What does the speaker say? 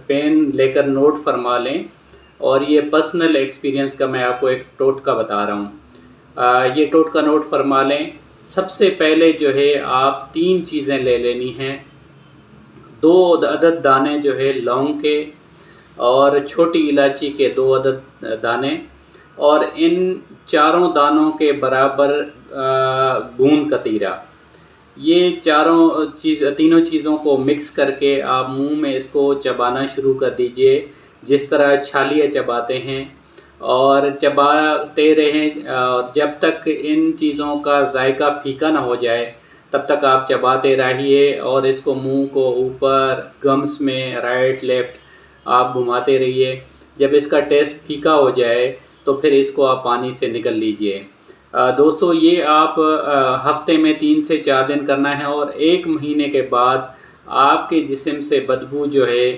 Pen लेकर note फरमा लें। और ये पर्सनल एक्सपीरियंस का मैं आपको एक टोटका बता रहा हूँ। ये टोटका नोट फरमा लें। सबसे पहले जो है आप 3 चीज़ें ले लेनी हैं। 2 अदद दाने जो है लौंग के और छोटी इलायची के 2 अदद दाने, और इन चारों दानों के बराबर गूंद कतीरा। ये तीनों चीज़ों को मिक्स करके आप मुंह में इसको चबाना शुरू कर दीजिए, जिस तरह छालिया चबाते हैं, और चबाते रहें जब तक इन चीज़ों का जायका फीका ना हो जाए, तब तक आप चबाते रहिए। और इसको मुंह को ऊपर गम्स में राइट लेफ़्ट आप घुमाते रहिए। जब इसका टेस्ट फीका हो जाए तो फिर इसको आप पानी से निकल लीजिए। दोस्तों, ये आप हफ्ते में 3 से 4 दिन करना है, और 1 महीने के बाद आपके जिस्म से बदबू जो है